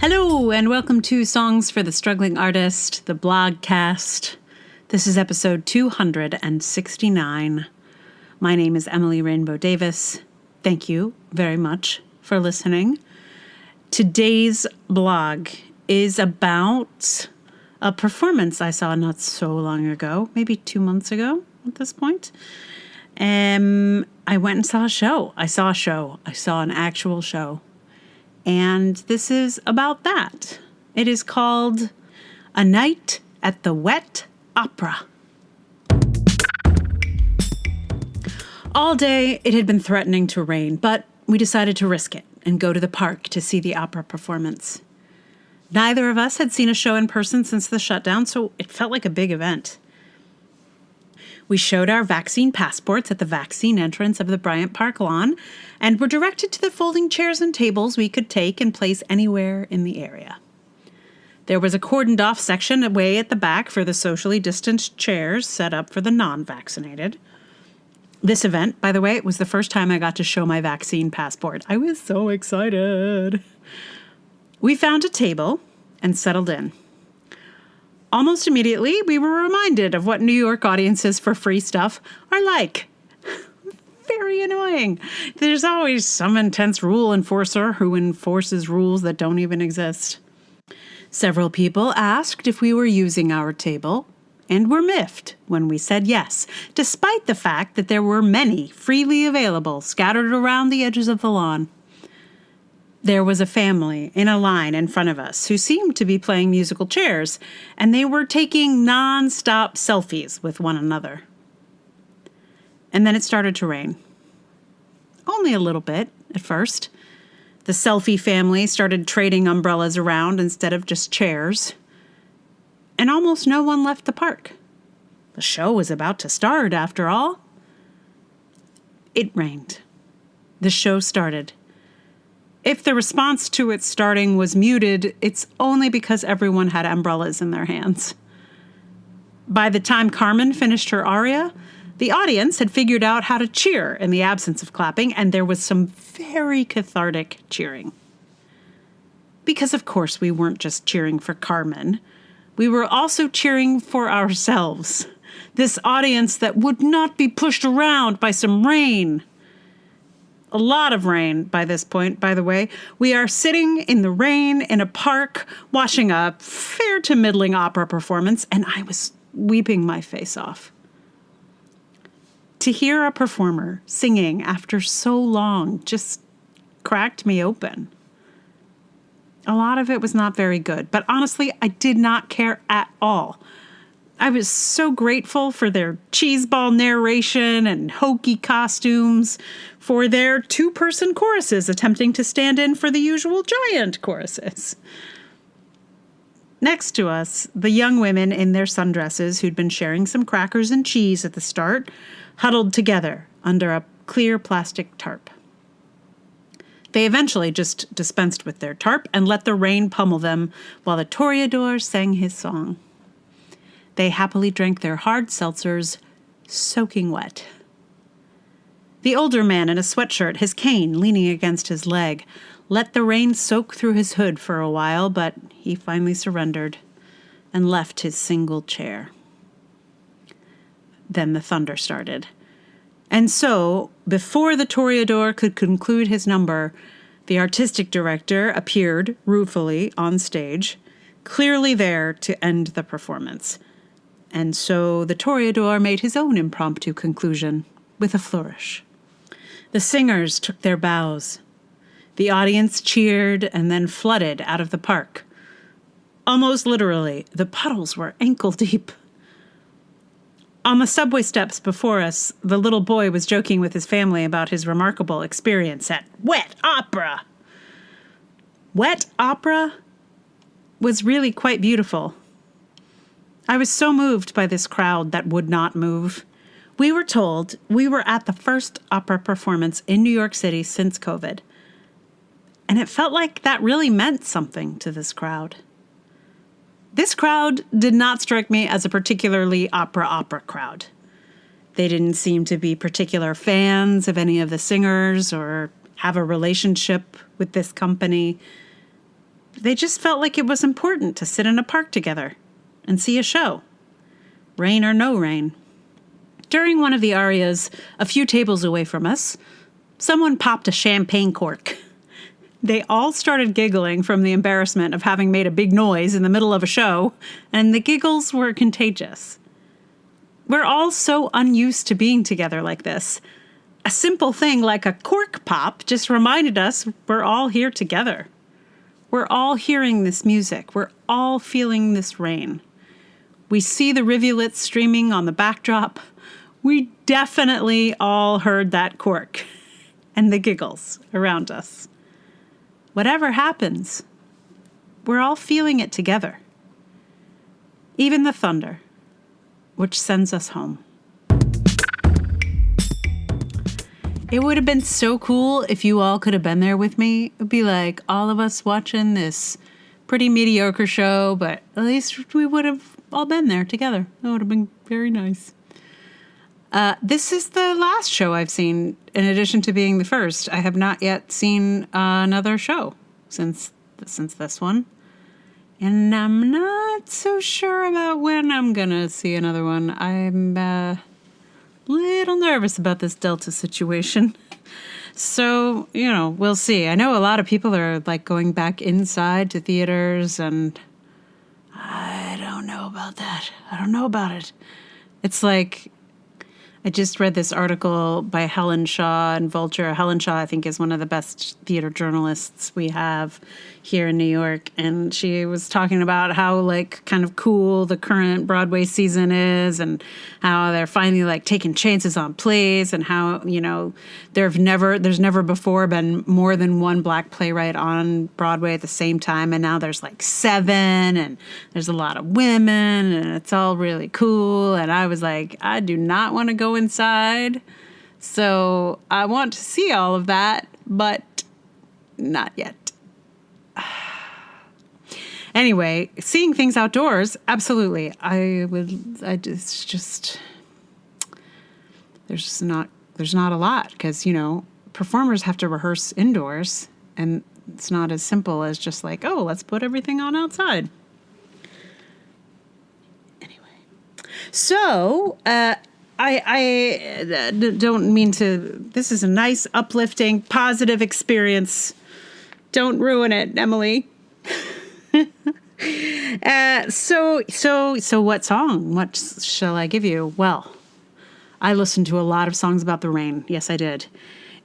Hello, and welcome to Songs for the Struggling Artist, the blogcast. This is episode 269. My name is Emily Rainbow Davis. Thank you very much for listening. Today's blog is about a performance I saw not so long ago, maybe 2 months ago at this point. I went and saw a show. I saw an actual show. And this is about that. It is called A Night at the Wet Opera. All day it had been threatening to rain, but we decided to risk it and go to the park to see the opera performance. Neither of us had seen a show in person since the shutdown, so it felt like a big event. We showed our vaccine passports at the vaccine entrance of the Bryant Park lawn and were directed to the folding chairs and tables we could take and place anywhere in the area. There was a cordoned off section away at the back for the socially distanced chairs set up for the non-vaccinated. This event, by the way, was the first time I got to show my vaccine passport. I was so excited. We found a table and settled in. Almost immediately, we were reminded of what New York audiences for free stuff are like. Very annoying. There's always some intense rule enforcer who enforces rules that don't even exist. Several people asked if we were using our table and were miffed when we said yes, despite the fact that there were many freely available scattered around the edges of the lawn. There was a family in a line in front of us who seemed to be playing musical chairs, and they were taking non-stop selfies with one another. And then it started to rain. Only a little bit at first. The selfie family started trading umbrellas around instead of just chairs. And almost no one left the park. The show was about to start, after all. It rained. The show started. If the response to its starting was muted, it's only because everyone had umbrellas in their hands. By the time Carmen finished her aria, the audience had figured out how to cheer in the absence of clapping, and there was some very cathartic cheering. Because, of course, we weren't just cheering for Carmen. We were also cheering for ourselves. This audience that would not be pushed around by some rain. A lot of rain by this point, by the way. We are sitting in the rain in a park watching a fair to middling opera performance, and I was weeping my face off. To hear a performer singing after so long just cracked me open. A lot of it was not very good, but honestly, I did not care at all. I was so grateful for their cheeseball narration and hokey costumes, for their two-person choruses attempting to stand in for the usual giant choruses. Next to us, the young women in their sundresses who'd been sharing some crackers and cheese at the start, huddled together under a clear plastic tarp. They eventually just dispensed with their tarp and let the rain pummel them while the toreador sang his song. They happily drank their hard seltzers, soaking wet. The older man in a sweatshirt, his cane leaning against his leg, let the rain soak through his hood for a while, but he finally surrendered and left his single chair. Then the thunder started. And so, before the toreador could conclude his number, the artistic director appeared ruefully on stage, clearly there to end the performance. And so the toreador made his own impromptu conclusion with a flourish. The singers took their bows. The audience cheered and then flooded out of the park. Almost literally, the puddles were ankle deep. On the subway steps before us, the little boy was joking with his family about his remarkable experience at Wet Opera. Wet Opera was really quite beautiful. I was so moved by this crowd that would not move. We were told we were at the first opera performance in New York City since COVID. And it felt like that really meant something to this crowd. This crowd did not strike me as a particularly opera crowd. They didn't seem to be particular fans of any of the singers or have a relationship with this company. they just felt like it was important to sit in a park together and see a show, rain or no rain. During one of the arias, a few tables away from us, someone popped a champagne cork. They all started giggling from the embarrassment of having made a big noise in the middle of a show, and the giggles were contagious. We're all so unused to being together like this. A simple thing like a cork pop just reminded us we're all here together. We're all hearing this music. We're all feeling this rain. We see the rivulets streaming on the backdrop. We definitely all heard that cork and the giggles around us. Whatever happens, we're all feeling it together. Even the thunder, which sends us home. It would have been so cool if you all could have been there with me. It would be like all of us watching this pretty mediocre show, but at least we would have all been there together. That would have been very nice. This is the last show I've seen, in addition to being the first. I have not yet seen another show since this one. And I'm not so sure about when I'm going to see another one. I'm little nervous about this Delta situation. So, we'll see. I know a lot of people are like going back inside to theaters, and I don't know about that. I don't know about it. It's like, I just read this article by Helen Shaw and Vulture. Helen Shaw, I think, is one of the best theater journalists we have here in New York. And she was talking about how, like, kind of cool the current Broadway season is, and how they're finally, like, taking chances on plays, and how, there's never before been more than one Black playwright on Broadway at the same time. And now there's, like, 7, and there's a lot of women, and it's all really cool. And I was like, I do not want to go inside. So I want to see all of that, but not yet. Anyway, seeing things outdoors, absolutely. There's not a lot, because, performers have to rehearse indoors, and it's not as simple as just like, oh, let's put everything on outside. Anyway, so, I don't mean to, this is a nice, uplifting, positive experience. Don't ruin it, Emily. So what song? What shall I give you? Well, I listened to a lot of songs about the rain. Yes, I did.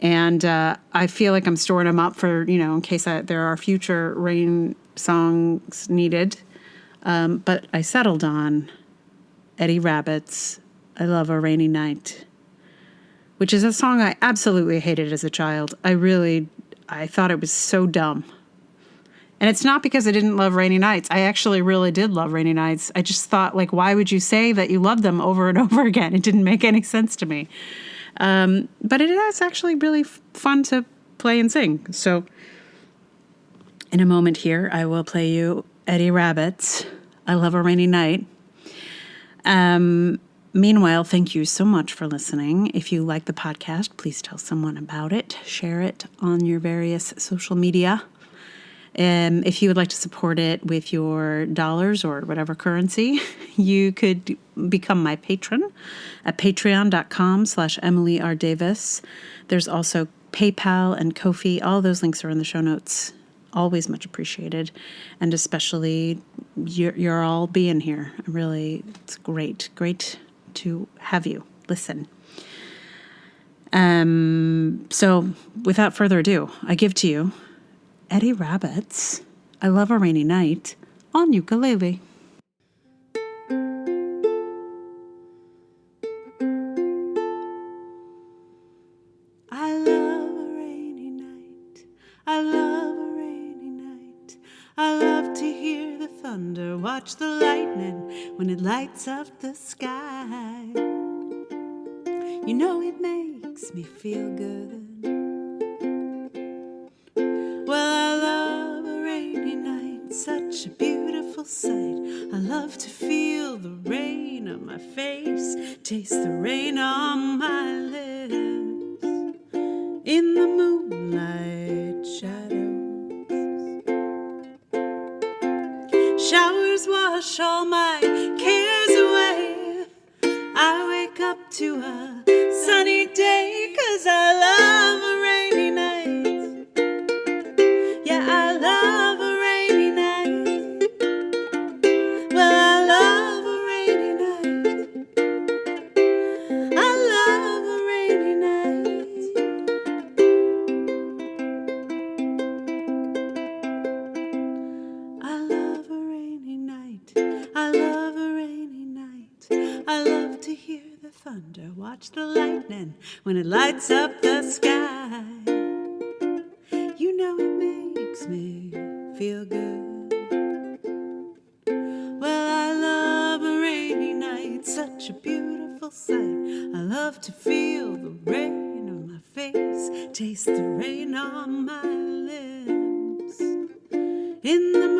And I feel like I'm storing them up for, in case there are future rain songs needed. But I settled on Eddie Rabbitt's I Love a Rainy Night, which is a song I absolutely hated as a child. I thought it was so dumb. And it's not because I didn't love Rainy Nights. I actually really did love Rainy Nights. I just thought, like, why would you say that you loved them over and over again? It didn't make any sense to me. But it is actually really fun to play and sing. So in a moment here, I will play you Eddie Rabbitt's I Love a Rainy Night. Meanwhile, thank you so much for listening. If you like the podcast, please tell someone about it. Share it on your various social media. If you would like to support it with your dollars or whatever currency, you could become my patron at patreon.com/Emily R. Davis. There's also PayPal and Ko-fi. All those links are in the show notes. Always much appreciated. And especially you're all being here. Really, it's great to have you listen. So without further ado, I give to you Eddie Rabbitt's I Love a Rainy Night on ukulele. I love a rainy night. I love a rainy night. I love to hear the thunder, watch the lightning when it lights up the sky. It makes me feel good. Such a beautiful sight. I love to feel the rain on my face, taste the rain on my lips, in the moonlight shadows. showers wash all my cares away. I wake up to a sunny day, 'cause I love a rainy night. Yeah, I love a rainy night. Well, I love a rainy night. I love a rainy night. I love a rainy night. I love a rainy night. I love to hear the thunder, watch the lightning when it lights up the sky. You know it makes me feel good. Well, I love a rainy night, such a beautiful sight. I love to feel the rain on my face, taste the rain on my lips. In the